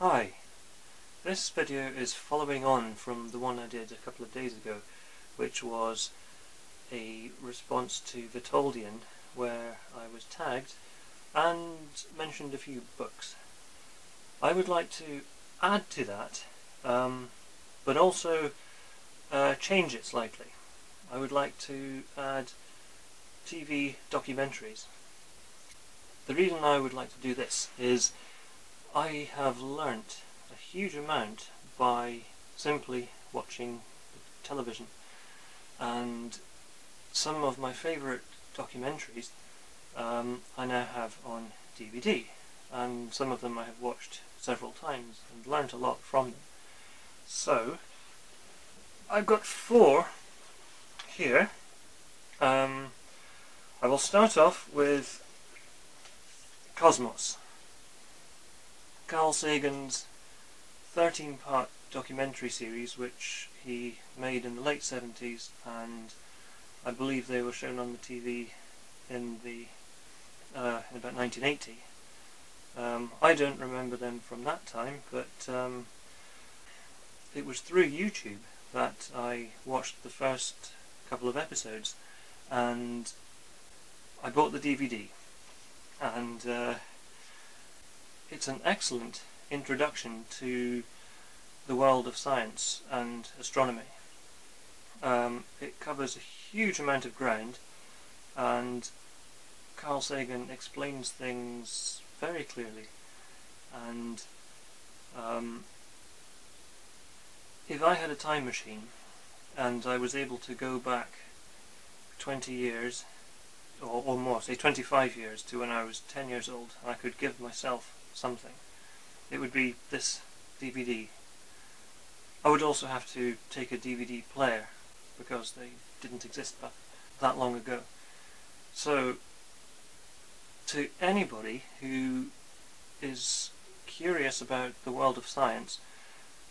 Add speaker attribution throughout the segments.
Speaker 1: Hi, this video is following on from the one I did a couple of days ago, which was a response to Vitoldian, where I was tagged and mentioned a few books. I would like to add to that, but also change it slightly. I would like to add TV documentaries. The reason I would like to do this is I have learnt a huge amount by simply watching television, and some of my favourite documentaries I now have on DVD, and some of them I have watched several times and learnt a lot from them. So I've got 4 here. I will start off with Cosmos, Carl Sagan's 13-part documentary series, which he made in the late 70s, and I believe they were shown on the TV in about 1980. I don't remember them from that time, but it was through YouTube that I watched the first couple of episodes, and I bought the DVD, and it's an excellent introduction to the world of science and astronomy. It covers a huge amount of ground, and Carl Sagan explains things very clearly, and if I had a time machine and I was able to go back 20 years or more, say 25 years, to when I was 10 years old, and I could give myself something, it would be this DVD. I would also have to take a DVD player, because they didn't exist that long ago. So, to anybody who is curious about the world of science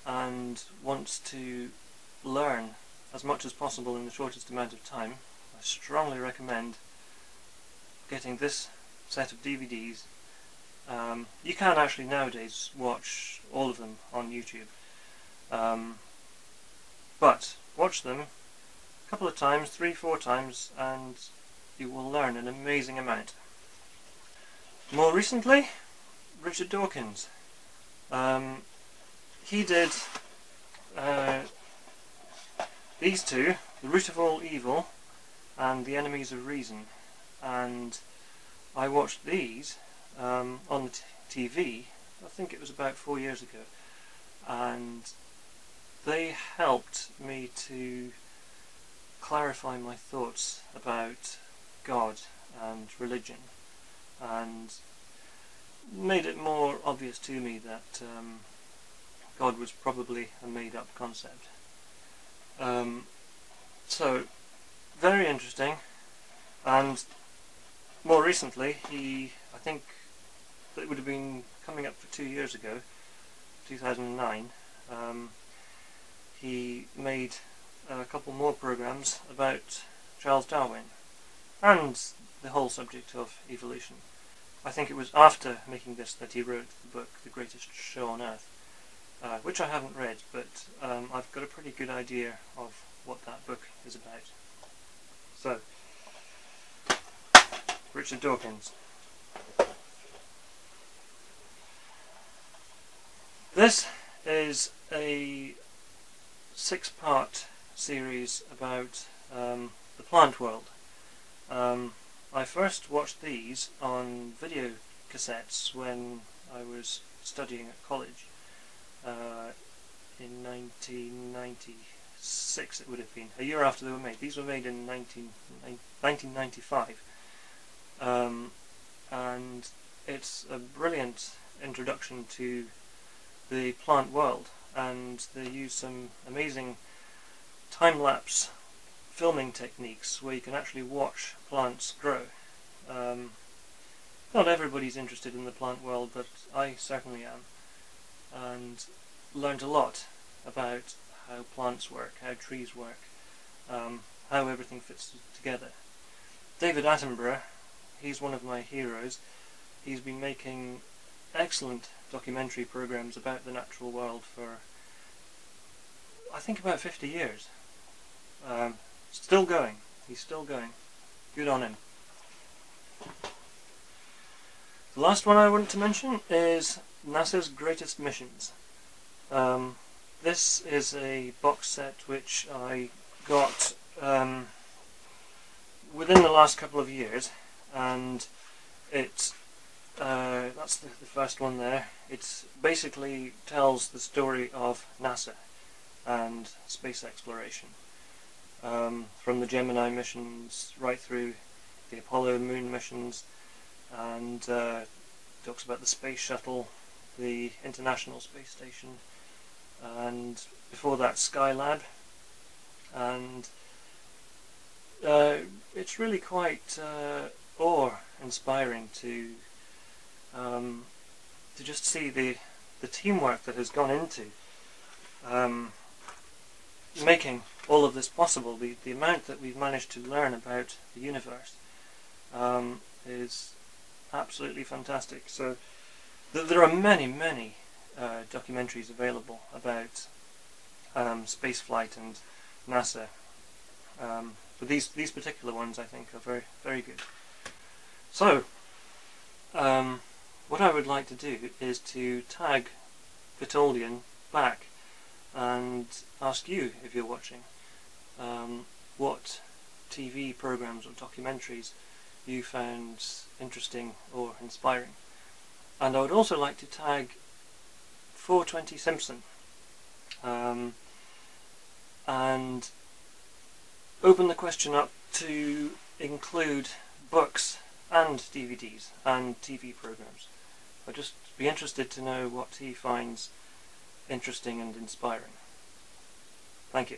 Speaker 1: and wants to learn as much as possible in the shortest amount of time, I strongly recommend getting this set of DVDs. You can actually nowadays watch all of them on YouTube, but watch them a couple of times, 3-4 times, and you will learn an amazing amount. More recently, Richard Dawkins. He did these two, The Root of All Evil and The Enemies of Reason, and I watched these on the TV, I think it was about 4 years ago, and they helped me to clarify my thoughts about God and religion, and made it more obvious to me that God was probably a made-up concept. So, very interesting. And more recently, I think it would have been coming up for 2 years ago, 2009, he made a couple more programs about Charles Darwin and the whole subject of evolution. I think it was after making this that he wrote the book The Greatest Show on Earth, which I haven't read, but I've got a pretty good idea of what that book is about. So, Richard Dawkins. This is a 6-part series about the plant world. I first watched these on video cassettes when I was studying at college in 1996. It would have been a year after they were made. These were made in 1995, and it's a brilliant introduction to the plant world, and they use some amazing time-lapse filming techniques where you can actually watch plants grow. Not everybody's interested in the plant world, but I certainly am, and learned a lot about how plants work, how trees work, how everything fits together. David Attenborough, he's one of my heroes. He's been making excellent documentary programs about the natural world for, I think, about 50 years. Still going. He's still going. Good on him. The last one I want to mention is NASA's Greatest Missions. This is a box set which I got within the last couple of years, and it's that's the first one there. It basically tells the story of NASA and space exploration, from the Gemini missions right through the Apollo moon missions, and talks about the space shuttle, the International Space Station, and before that Skylab, and it's really quite awe-inspiring to just see the teamwork that has gone into making all of this possible. The amount that we've managed to learn about the universe is absolutely fantastic. So there are many documentaries available about spaceflight and NASA, but these particular ones I think are very good. So what I would like to do is to tag Vitoldian back and ask you, if you're watching, what TV programs or documentaries you found interesting or inspiring. And I would also like to tag 420 Simpson and open the question up to include books and DVDs and TV programs. I'd just be interested to know what he finds interesting and inspiring. Thank you.